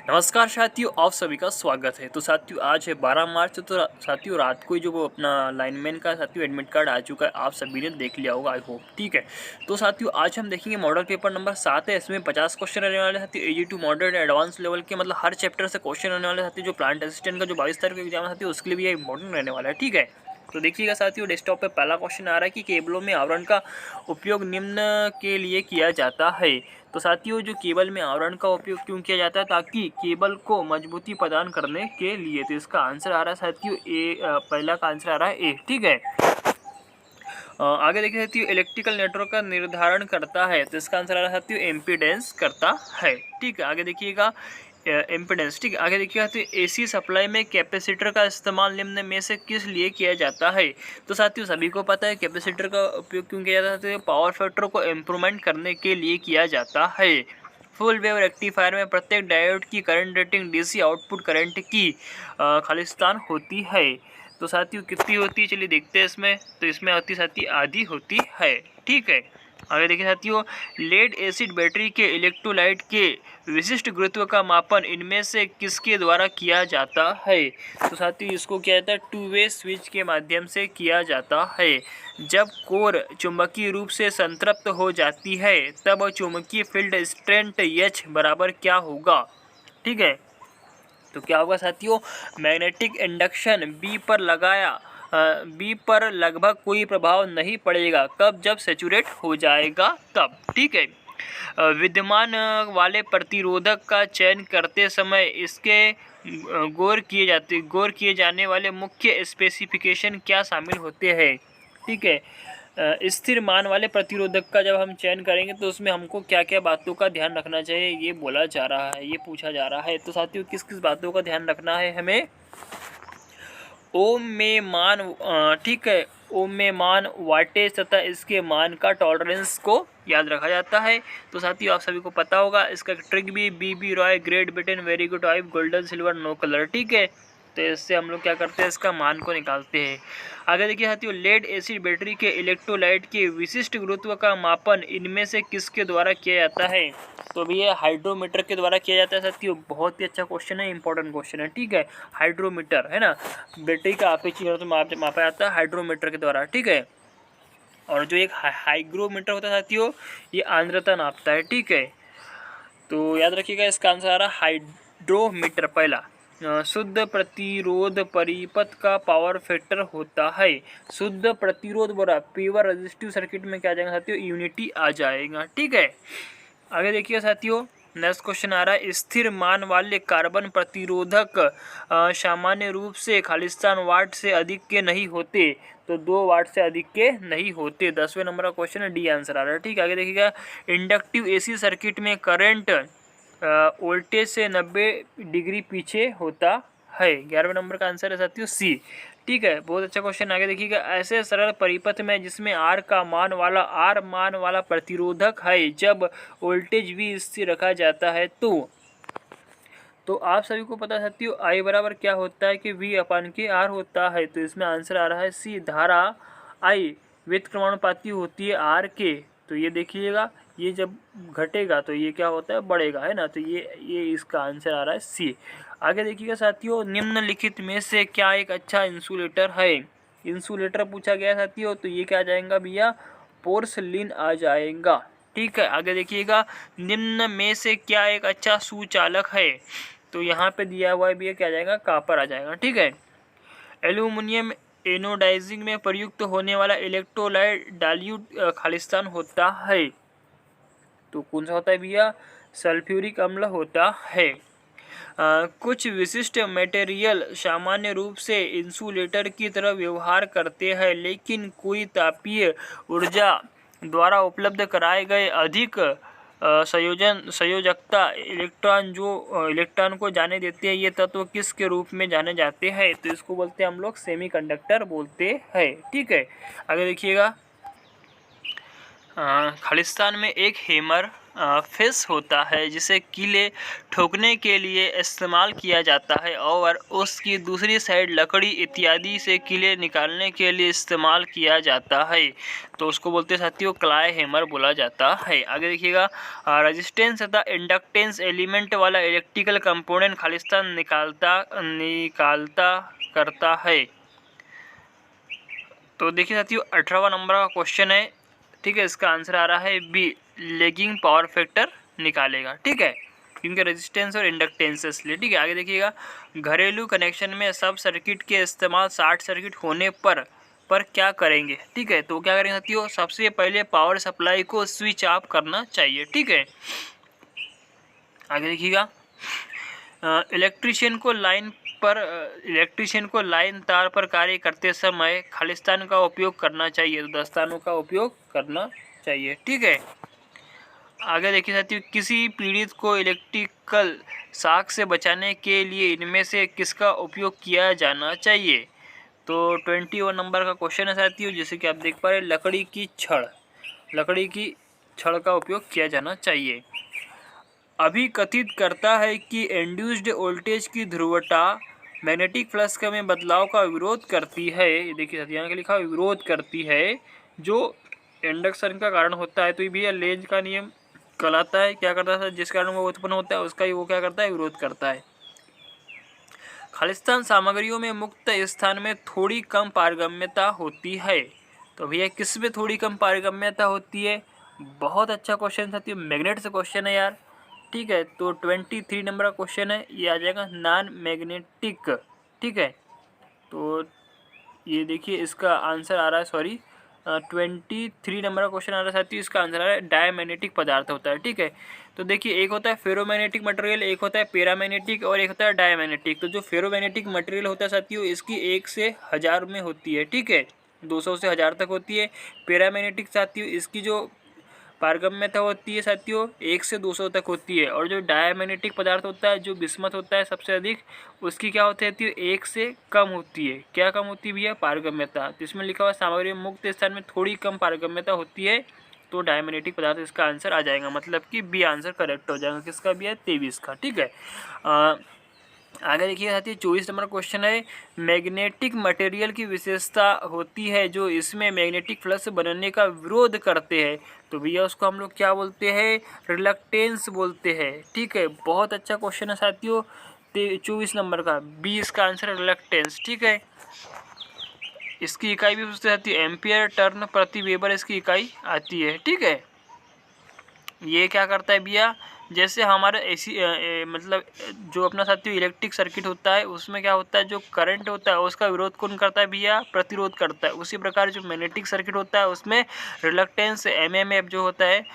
नमस्कार साथियों, आप सभी का स्वागत है। तो साथियों आज है 12 मार्च। तो साथियों रात को ही जो वो अपना लाइनमैन का साथियों एडमिट कार्ड आ चुका है, आप सभी ने देख लिया होगा आई होप। ठीक है, तो साथियों आज हम देखेंगे मॉडल पेपर नंबर 7 है। इसमें 50 क्वेश्चन रहने वाले साथियों, AG2 मॉडरेट एडवांस लेवल के, मतलब हर चैप्टर से क्वेश्चन रहने वाले साथियों। जो प्लांट असिस्टेंट का जो 22 तारीख को एग्जाम है साथियों, उसके लिए भी ये इंपॉर्टेंट रहने वाला है। ठीक है, तो देखिएगा साथियों, डेस्कटॉप पे पहला क्वेश्चन आ रहा है कि केबलों में आवरण का उपयोग निम्न के लिए किया जाता है। तो साथियों जो केबल में आवरण का उपयोग क्यों किया जाता है, ताकि केबल को मजबूती प्रदान करने के लिए। तो इसका आंसर आ रहा है साथियों ए, पहला का आंसर आ रहा है ए। ठीक है, आगे देखिए साथियों, इलेक्ट्रिकल नेटवर्क का निर्धारण करता है। तो इसका आंसर आ रहा है साथियों एम्पीडेंस करता है। ठीक है, आगे देखिएगा इम्पीडेंस। ठीक है, आगे देखिएगा तो AC सप्लाई में कैपेसिटर का इस्तेमाल निम्न में से किस लिए किया जाता है। तो साथियों सभी को पता है कैपेसिटर का उपयोग क्यों किया जाता है, तो पावर फैक्टर को इम्प्रूवमेंट करने के लिए किया जाता है। फुल वेव रेक्टिफायर में प्रत्येक डायोड की current rating DC output current की खालिस्तान होती है। तो साथियों कितनी होती है, चलिए देखते हैं इसमें। तो इसमें होती साथी आधी होती है। ठीक है, आगे देखिए साथियों, लेड एसिड बैटरी के इलेक्ट्रोलाइट के विशिष्ट गुरुत्व का मापन इनमें से किसके द्वारा किया जाता है। तो साथियों इसको क्या जाता है, टू वे स्विच के माध्यम से किया जाता है। जब कोर चुंबकीय रूप से संतृप्त हो जाती है तब चुंबकीय फील्ड स्ट्रेंथ H बराबर क्या होगा। ठीक है, तो क्या होगा साथियों, मैग्नेटिक इंडक्शन बी पर लगभग कोई प्रभाव नहीं पड़ेगा। कब, जब सैचुरेट हो जाएगा तब। ठीक है, विद्यमान वाले प्रतिरोधक का चयन करते समय इसके गौर किए जाने वाले मुख्य स्पेसिफिकेशन क्या शामिल होते हैं। ठीक है, स्थिर मान वाले प्रतिरोधक का जब हम चयन करेंगे तो उसमें हमको क्या क्या बातों का ध्यान रखना चाहिए, ये बोला जा रहा है, ये पूछा जा रहा है। तो साथियों किस किस बातों का ध्यान रखना है हमें। ओम में मान, ठीक है, ओम में मान, वाटेज तथा इसके मान का टॉलरेंस को याद रखा जाता है। तो साथियों आप सभी को पता होगा इसका ट्रिक भी BB Roy, great Britain, very good wife, golden silver, no colour. ठीक है, तो इससे हम लोग क्या करते हैं, इसका मान को निकालते हैं। आगे देखिए साथियों, लेड एसिड बैटरी के इलेक्ट्रोलाइट के विशिष्ट गुरुत्व का मापन इनमें से किसके द्वारा किया जाता है। तो भी ये हाइड्रोमीटर के द्वारा किया जाता है साथियों। बहुत ही अच्छा क्वेश्चन है, इंपॉर्टेंट क्वेश्चन है। ठीक है, हाइड्रोमीटर है ना, बैटरी का अपेक्षित तो मापा जाता है हाइड्रोमीटर के द्वारा। ठीक है, और जो एक हाइग्रोमीटर होता है साथियों, ये आर्द्रता नापता है। ठीक है, तो याद रखिएगा इसका आंसर आ रहा है हाइड्रोमीटर पहला। शुद्ध प्रतिरोध परिपथ का पावर फैक्टर होता है। शुद्ध प्रतिरोध बोला, प्योर रेजिस्टिव सर्किट में क्या आ जाएगा साथियों, यूनिटी आ जाएगा। ठीक है, आगे देखिए साथियों, नेक्स्ट क्वेश्चन आ रहा है, स्थिर मान वाले कार्बन प्रतिरोधक सामान्य रूप से खालिस्तान वाट से अधिक के नहीं होते। तो 2 वाट से अधिक के नहीं होते। 10वें नंबर का क्वेश्चन है, डी आंसर आ रहा है। ठीक है, आगे देखिएगा, इंडक्टिव AC सर्किट में करंट वोल्टेज से 90 डिग्री पीछे होता है। 11वें नंबर का आंसर है साथियों C। ठीक है, बहुत अच्छा क्वेश्चन। आगे देखिएगा, ऐसे सरल परिपथ में जिसमें R मान वाला प्रतिरोधक है, जब वोल्टेज V स्थिर रखा जाता है तो आप सभी को पता साथियों I बराबर क्या होता है कि V/R होता है। तो इसमें आंसर आ रहा है C। धारा I व्युत्क्रमानुपाती होती है R के। तो ये देखिएगा, ये जब घटेगा तो ये क्या होता है, बढ़ेगा, है ना। तो ये इसका आंसर आ रहा है C। आगे देखिएगा साथियों, निम्नलिखित में से क्या एक अच्छा इंसुलेटर है। इंसुलेटर पूछा गया साथियों, तो ये क्या आ जाएगा भैया, पोर्सलिन आ जाएगा। ठीक है, आगे देखिएगा, निम्न में से क्या एक अच्छा सुचालक है। तो यहाँ पे दिया हुआ है भैया क्या आ जाएगा, कापर आ जाएगा। ठीक है, एल्यूमिनियम एनोडाइजिंग में प्रयुक्त होने वाला इलेक्ट्रोलाइट डाइल्यूट खालिस्तान होता है। तो कौन सा होता है भैया, सल्फ्यूरिक अम्ल होता है। कुछ विशिष्ट मटेरियल सामान्य रूप से इंसुलेटर की तरह व्यवहार करते हैं, लेकिन कोई तापीय ऊर्जा द्वारा उपलब्ध कराए गए अधिक संयोजकता इलेक्ट्रॉन को जाने देते हैं। ये तत्व किस के रूप में जाने जाते हैं। तो इसको बोलते हैं हम लोग सेमीकंडक्टर बोलते हैं। ठीक है, आगे देखिएगा, खालिस्तान में एक हैमर फिस होता है जिसे कीले ठोकने के लिए इस्तेमाल किया जाता है और उसकी दूसरी साइड लकड़ी इत्यादि से कीले निकालने के लिए इस्तेमाल किया जाता है। तो उसको बोलते हैं साथियों क्लाई हैमर बोला जाता है। आगे देखिएगा, रेजिस्टेंस तथा इंडक्टेंस एलिमेंट वाला इलेक्ट्रिकल कंपोनेंट खालिस्तान निकालता करता है। तो देखिए साथियों 18वां नंबर का क्वेश्चन है, ठीक है, इसका आंसर आ रहा है बी, लैगिंग पावर फैक्टर निकालेगा, ठीक है, क्योंकि रेजिस्टेंस और इंडक्टेंस इसलिए। ठीक है, आगे देखिएगा, घरेलू कनेक्शन में सब सर्किट के इस्तेमाल शॉर्ट सर्किट होने पर क्या करेंगे। ठीक है, तो क्या करेंगे साथियों, सबसे पहले पावर सप्लाई को स्विच ऑफ करना चाहिए। ठीक है, आगे देखिएगा, इलेक्ट्रीशियन को लाइन तार पर कार्य करते समय खालिस्तान का उपयोग करना चाहिए, तो दस्तानों का उपयोग करना चाहिए। ठीक है, आगे देखिए साथियों, किसी पीड़ित को इलेक्ट्रिकल शॉक से बचाने के लिए इनमें से किसका उपयोग किया जाना चाहिए। तो 21 नंबर का क्वेश्चन है साथियों, जैसे कि आप देख पा रहे हैं, लकड़ी की छड़ का उपयोग किया जाना चाहिए। अभी कथित करता है कि इंड्यूस्ड वोल्टेज की ध्रुवता मैग्नेटिक फ्लक्स में बदलाव का विरोध करती है। देखिए साथियों, यहाँ के लिखा विरोध करती है, जो इंडक्शन का कारण होता है। तो ये भी लेंज का नियम कहलाता है। क्या करता है, जिस कारण वो उत्पन्न होता है उसका ही वो क्या करता है, विरोध करता है। खालिस्तान सामग्रियों में मुक्त स्थान में थोड़ी कम पारगम्यता होती है। तो भैया किस में थोड़ी कम पारगम्यता होती है। बहुत अच्छा क्वेश्चन साथियों, मैग्नेट से क्वेश्चन है यार। ठीक है, तो 23 नंबर का क्वेश्चन है, ये आ जाएगा नॉन मैग्नेटिक। ठीक है, तो ये देखिए इसका आंसर आ रहा है, सॉरी 23 नंबर का क्वेश्चन आ रहा है साथियों, इसका आंसर आ रहा है डायमैग्नेटिक पदार्थ होता है। ठीक है, तो देखिए एक होता है फेरोमैग्नेटिक मटेरियल, एक होता है पैरामैग्नेटिक और एक होता है डायमैग्नेटिक। तो जो फेरोमैग्नेटिक मटेरियल होता है साथियों, इसकी 1 से 1000 में होती है। ठीक है, 200 से 1000 तक होती है। पैरामैग्नेटिक साथियों, इसकी जो पारगम्यता होती है साथियों 1 से 200 तक होती है। और जो डायमैग्नेटिक पदार्थ होता है, जो बिस्मथ होता है सबसे अधिक, उसकी क्या होती है, 1 से कम होती है। क्या कम होती है भैया, पारगम्यता। तो इसमें लिखा हुआ सामग्री मुक्त स्थान में थोड़ी कम पारगम्यता होती है, तो डायमैग्नेटिक पदार्थ इसका आंसर आ जाएगा, मतलब कि बी आंसर करेक्ट हो जाएगा। किसका भी है, 23 का। ठीक है, आगे देखिए साथियों 24 नंबर क्वेश्चन है, मैग्नेटिक मटेरियल की विशेषता होती है जो इसमें मैग्नेटिक फ्लक्स बनने का विरोध करते हैं। तो भैया उसको हम लोग क्या बोलते हैं, रिलक्टेंस बोलते हैं। ठीक है, बहुत अच्छा क्वेश्चन है साथियों, 24 नंबर का, 20 का आंसर रिलक्टेंस। ठीक है, इसकी इकाई भी पूछते रहती है, एम्पियर टर्न प्रति वेबर इसकी इकाई आती है। ठीक है, ये क्या करता है भैया, जैसे हमारे एसी मतलब जो अपना साथियों इलेक्ट्रिक सर्किट होता है, उसमें क्या होता है, जो करंट होता है उसका विरोध कौन करता है भैया, प्रतिरोध करता है। उसी प्रकार जो मैग्नेटिक सर्किट होता है उसमें रिलक्टेंस एमएमएफ जो होता है,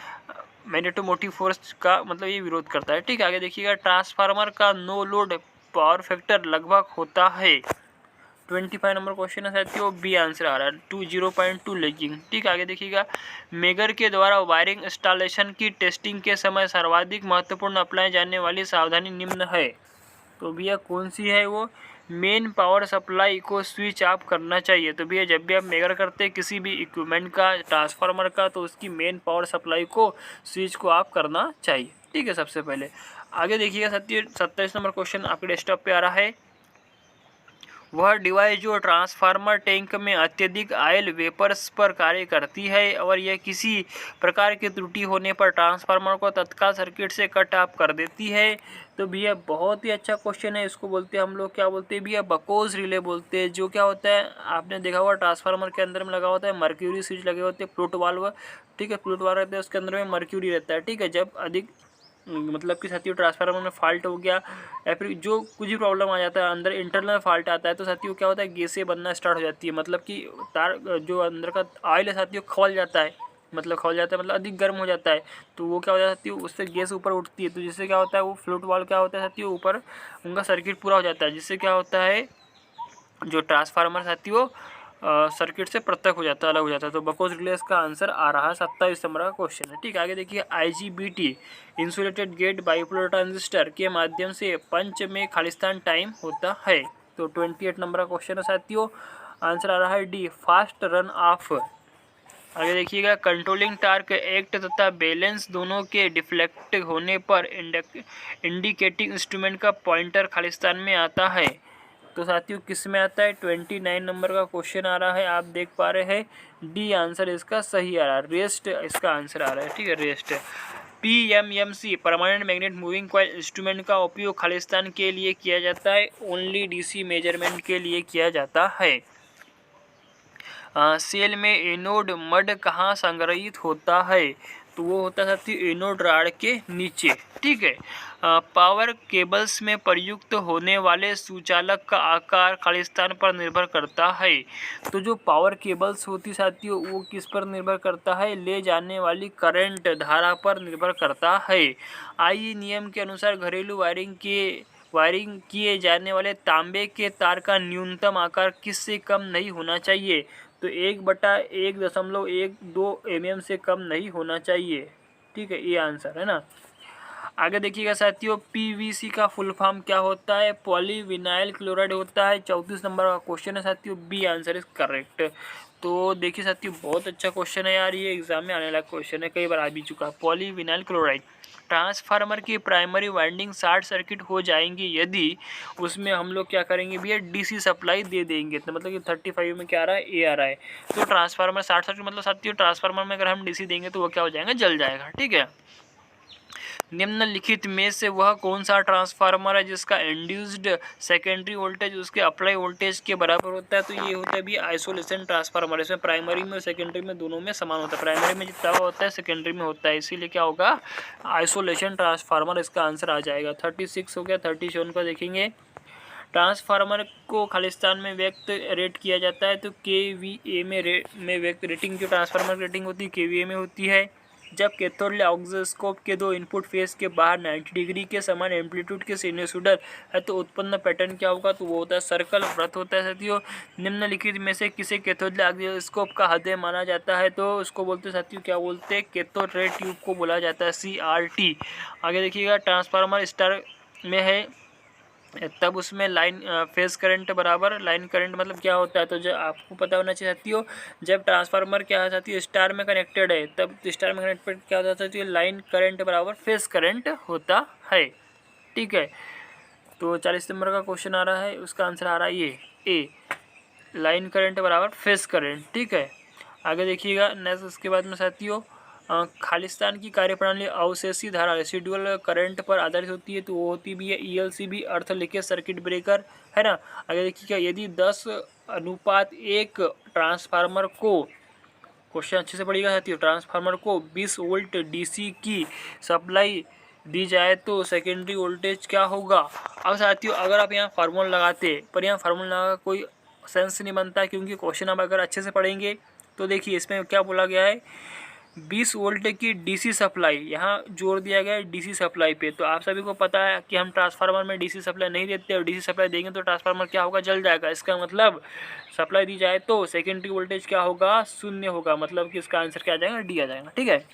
मैग्नेटोमोटिव फोर्स का, मतलब ये विरोध करता है। ठीक है, आगे देखिएगा, ट्रांसफार्मर का नो लोड पावर फैक्टर लगभग होता है। 25 नंबर क्वेश्चन है साथियों, बी आंसर आ रहा है, 0.2 लैगिंग। ठीक है, आगे देखिएगा, मेगर के द्वारा वायरिंग इंस्टॉलेशन की टेस्टिंग के समय सर्वाधिक महत्वपूर्ण अपनाई जाने वाली सावधानी निम्न है। तो भैया कौन सी है वो, मेन पावर सप्लाई को स्विच ऑफ करना चाहिए। तो भैया जब भी आप मेगर करते हैं किसी भी इक्विपमेंट का, ट्रांसफार्मर का, तो उसकी मेन पावर सप्लाई को स्विच को ऑफ करना चाहिए। ठीक है, सबसे पहले। आगे देखिएगा साथियों 27 नंबर क्वेश्चन आपके डेस्कटॉप पे आ रहा है, वह डिवाइस जो ट्रांसफार्मर टैंक में अत्यधिक ऑयल वेपर्स पर कार्य करती है और यह किसी प्रकार की त्रुटि होने पर ट्रांसफार्मर को तत्काल सर्किट से कट ऑफ कर देती है। तो भैया बहुत ही अच्छा क्वेश्चन है, इसको बोलते हैं हम लोग, क्या बोलते हैं भैया, बकोज रिले बोलते हैं। जो क्या होता है, आपने देखा हुआ ट्रांसफार्मर के अंदर में लगा होता है मर्क्यूरी स्विच लगे होते हैं, फ्लूट वाल्व। ठीक है, फ्लूट वाल्व रहते हैं, उसके अंदर में मर्क्यूरी रहता है। ठीक है, जब अधिक मतलब कि साथियों ट्रांसफार्मर में फॉल्ट हो गया या फिर जो कुछ भी प्रॉब्लम आ जाता है, अंदर इंटरनल फॉल्ट आता है, तो साथियों क्या होता है, गैसें बनना स्टार्ट हो जाती है। मतलब कि तार जो अंदर का ऑयल है साथियों खौल जाता है, मतलब अधिक गर्म हो जाता है। तो वो क्या हो जाता है साथियों, उससे गैस ऊपर उठती है, तो जिससे क्या होता है, वो फ्लूट वाल्व क्या होता है साथियों, ऊपर उनका सर्किट पूरा हो जाता है, जिससे क्या होता है, जो ट्रांसफार्मर साथियों सर्किट से पृथक हो जाता है, अलग हो जाता है। तो बकोज रिलेस का आंसर आ रहा है 27 नंबर का क्वेश्चन है। ठीक है, आगे देखिए, IGBT insulated gate bipolar transistor के माध्यम से पंच में खालिस्तान टाइम होता है। तो 28 नंबर का क्वेश्चन है साथियों, आंसर आ रहा है डी, फास्ट रन ऑफ। आगे देखिएगा, कंट्रोलिंग टार्क एक्ट तथा बैलेंस दोनों के डिफ्लेक्ट होने पर इंडिकेटिंग इंस्ट्रूमेंट का पॉइंटर खालिस्तान में आता है। तो साथियों किस में आता है? 29 नंबर का क्वेश्चन आ रहा है, आप देख पा रहे हैं। डी आंसर इसका सही आ रहा है, रेस्ट इसका आंसर आ रहा है, ठीक है, rest. PMMC permanent magnet moving coil instrument का उपयोग खालिस्तान के लिए किया जाता है, ओनली DC मेजरमेंट के लिए किया जाता है। सेल में एनोड मड कहाँ संग्रहित होता है? तो वो होता है साथियों एनोड राड के नीचे, ठीक है। पावर केबल्स में प्रयुक्त होने वाले सुचालक का आकार खालिस्तान पर निर्भर करता है। तो जो पावर केबल्स होती साथियों वो किस पर निर्भर करता है? ले जाने वाली करंट धारा पर निर्भर करता है। आइए नियम के अनुसार घरेलू वायरिंग किए जाने वाले तांबे के तार का न्यूनतम आकार किससे कम नहीं होना चाहिए? तो 1/1.12 mm से कम नहीं होना चाहिए, ठीक है, ये आंसर है ना। आगे देखिएगा साथियों, PVC का फुल फॉर्म क्या होता है? पॉलीविनाइल क्लोराइड होता है। 34 नंबर का क्वेश्चन है साथियों, बी आंसर इज करेक्ट। तो देखिए साथियों बहुत अच्छा क्वेश्चन है यार, ये एग्जाम में आने वाला क्वेश्चन है, कई बार आ भी चुका है। पॉलीविनाइल क्लोराइड, ट्रांसफार्मर की प्राइमरी वाइंडिंग शॉर्ट सर्किट हो जाएंगी यदि उसमें हम लोग क्या करेंगे भैया? DC सप्लाई दे देंगे। तो मतलब कि 35 में क्या आ रहा है? ए आ रहा है। तो ट्रांसफार्मर शॉर्ट सर्किट मतलब साथियों ट्रांसफार्मर में अगर हम DC देंगे तो वो क्या हो जाएगा? जल जाएगा, ठीक है। निम्नलिखित में से वह कौन सा ट्रांसफार्मर है जिसका इंड्यूस्ड सेकेंडरी वोल्टेज उसके अप्लाई वोल्टेज के बराबर होता है? तो ये होता है भी आइसोलेशन ट्रांसफार्मर। इसमें प्राइमरी में और सेकेंडरी में दोनों में समान होता है, प्राइमरी में जितना होता है सेकेंडरी में होता है, इसीलिए क्या होगा? आइसोलेशन ट्रांसफार्मर इसका आंसर आ जाएगा। 36 हो गया। 37 को देखेंगे, ट्रांसफार्मर को खालिस्तान में व्यक्त रेट किया जाता है तो KVA में व्यक्त रेटिंग, जो ट्रांसफार्मर रेटिंग होती है KVA में होती है। जब कैथोड ऑक्सीस्कोप के दो इनपुट फेस के बाहर 90 डिग्री के समान एम्पलीट्यूड के सिनुसोइडल है तो उत्पन्न पैटर्न क्या होगा? तो वो होता है सर्कल, वृत्त होता है साथियों। निम्नलिखित में से किसे कैथोड ऑक्सीस्कोप का हृदय माना जाता है? तो उसको बोलते हैं साथियों, क्या बोलते हैं? कैथोड रे ट्यूब को बोला जाता है, CRT। आगे देखिएगा, ट्रांसफार्मर स्टार में है तब उसमें लाइन फेज करंट बराबर लाइन करंट मतलब क्या होता है? तो जो आपको पता होना चाहिए साथियों, जब ट्रांसफार्मर क्या है साथियों स्टार में कनेक्टेड है तब स्टार में कनेक्टेड क्या होता है साथियों? लाइन करंट बराबर फेज करंट होता है, ठीक है। तो 40 नंबर का क्वेश्चन आ रहा है, उसका आंसर आ रहा है ये ए, लाइन करंट बराबर फेज करंट, ठीक है। आगे देखिएगा नेक्स्ट, उसके बाद में साथियों खालिस्तान की कार्यप्रणाली अवशेषी धारा रेसिडुअल करंट पर आधारित होती है, तो वो होती भी है ELCB, अर्थ लीकेज सर्किट ब्रेकर, है ना। आगे देखिएगा, यदि 10:1 ट्रांसफार्मर को, क्वेश्चन अच्छे से पढ़िएगा साथियों, ट्रांसफार्मर को 20 वोल्ट DC की सप्लाई दी जाए तो सेकेंडरी वोल्टेज क्या होगा? अब साथियों अगर आप यहाँ फार्मूला लगाते, पर यहाँ फार्मूला लगा कोई सेंस नहीं बनता, क्योंकि क्वेश्चन आप अगर अच्छे से पढ़ेंगे तो देखिए इसमें क्या बोला गया है, 20 वोल्ट की DC सप्लाई, यहाँ जोर दिया गया है DC सप्लाई पे। तो आप सभी को पता है कि हम ट्रांसफार्मर में DC सप्लाई नहीं देते, और DC सप्लाई देंगे तो ट्रांसफार्मर क्या होगा? जल जाएगा। इसका मतलब सप्लाई दी जाए तो सेकेंडरी वोल्टेज क्या होगा? 0 होगा, मतलब कि इसका आंसर क्या आ जाएगा? D आ जाएगा, ठीक है।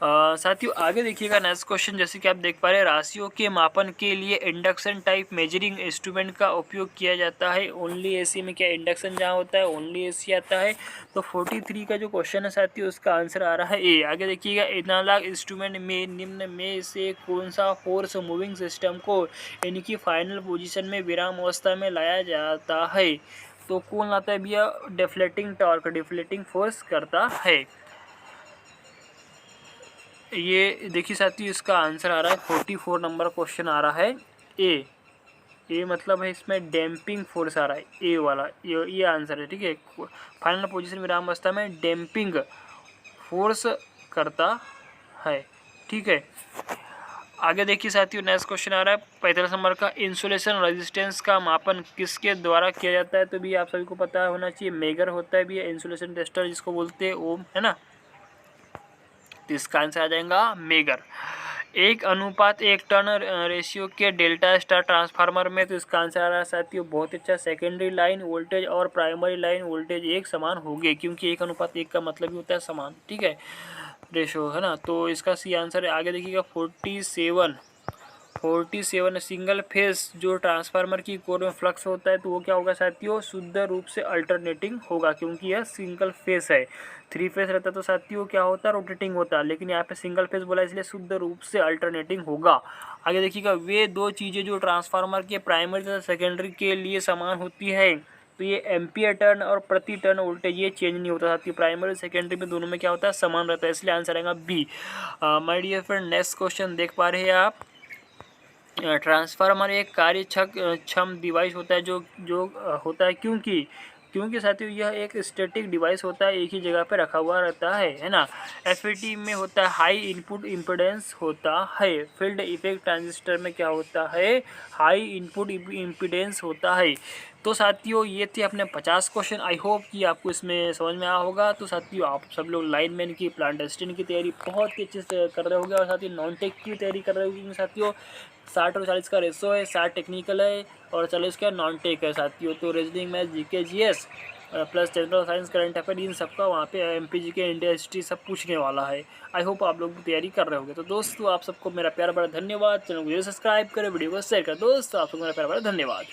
साथियों आगे देखिएगा नेक्स्ट क्वेश्चन, जैसे कि आप देख पा रहे हैं, राशियों के मापन के लिए इंडक्शन टाइप मेजरिंग इंस्ट्रूमेंट का उपयोग किया जाता है, ओनली AC में। क्या इंडक्शन जहाँ होता है ओनली AC आता है। तो 43 का जो क्वेश्चन है साथियों उसका आंसर आ रहा है ए। आगे देखिएगा, एनालॉग इंस्ट्रूमेंट में निम्न में से कौन सा फोर्स मूविंग सिस्टम को इनकी फाइनल पोजिशन में विराम अवस्था में लाया जाता है? तो कौन लाता है भैया? डिफ्लेटिंग टॉर्क, डिफ्लेटिंग फोर्स करता है। ये देखिए साथियों इसका आंसर आ रहा है 44 नंबर क्वेश्चन आ रहा है ए मतलब है इसमें डैम्पिंग फोर्स आ रहा है, ए वाला, ये आंसर है, ठीक है। फाइनल पोजीशन विराम अवस्था में डैम्पिंग फोर्स करता है, ठीक है। आगे देखिए साथियों नेक्स्ट क्वेश्चन आ रहा है 45 नंबर का, इंसुलेशन रेजिस्टेंस का मापन किसके द्वारा किया जाता है? तो भी आप सभी को पता होना चाहिए, मेगर होता है भी इंसुलेशन टेस्टर जिसको बोलते हैं, ओम, है ना। तो इसका आंसर आ जाएगा मेगर। 1:1 टर्न रेशियो के डेल्टा स्टार ट्रांसफार्मर में, तो इसका आंसर आ रहा है साथियों बहुत अच्छा, सेकेंडरी लाइन वोल्टेज और प्राइमरी लाइन वोल्टेज एक समान होंगे, क्योंकि 1:1 का मतलब ही होता है समान, ठीक है, रेशियो, है ना। तो इसका सी आंसर है। आगे देखिएगा 47 47 सिंगल फेस जो ट्रांसफार्मर की कोर में फ्लक्स होता है तो वो क्या होगा साथियों, शुद्ध रूप से अल्टरनेटिंग होगा, क्योंकि यह सिंगल फेस है। 3 फेस रहता तो साथियों क्या होता, रोटेटिंग होता, लेकिन यहाँ पे सिंगल फेस बोला इसलिए शुद्ध रूप से अल्टरनेटिंग होगा। आगे देखिएगा, वे दो चीज़ें जो ट्रांसफार्मर के प्राइमरी तथा सेकेंडरी के लिए समान होती है, तो ये एम्पियर टर्न और प्रति टर्न वोल्टेज ये चेंज नहीं होता साथियों, प्राइमरी सेकेंडरी में दोनों में क्या होता है, समान रहता है, इसलिए आंसर आएगा B. My dear friend, next question देख पा रहे हैं आप। ट्रांसफार्मर एक कार्यक्षम डिवाइस होता है जो होता है क्योंकि साथियों यह एक स्टैटिक डिवाइस होता है, एक ही जगह पे रखा हुआ रहता है ना। एफईटी में होता है हाई इनपुट इम्पीडेंस होता है। फील्ड इफेक्ट ट्रांजिस्टर में क्या होता है, हाई इनपुट इम्पीडेंस होता है। तो साथियों ये थे अपने 50 क्वेश्चन। आई होप कि आपको इसमें समझ में आया होगा। तो साथियों आप सब लोग लाइनमैन की, प्लांट असिस्टेंट की तैयारी बहुत ही अच्छे से कर रहे होंगे और साथ ही नॉन टेक की तैयारी कर रहे होंगे साथियों। 60 और 40 का रेसो है, 60 टेक्निकल है और 40 का नॉन टेक है साथियों। तो reasoning, math, GK, GS plus general science, current affair, इन सबका वहाँ पे एमपीजी के, इंडिया हिस्ट्री सब पूछने वाला है। आई होप आप लोग तैयारी कर रहे होंगे। तो दोस्तों आप सबको मेरा प्यार बड़ा धन्यवाद। चैनल को सब्सक्राइब करें, वीडियो को शेयर करें। दोस्तों आप सबको मेरा प्यार बड़ा धन्यवाद।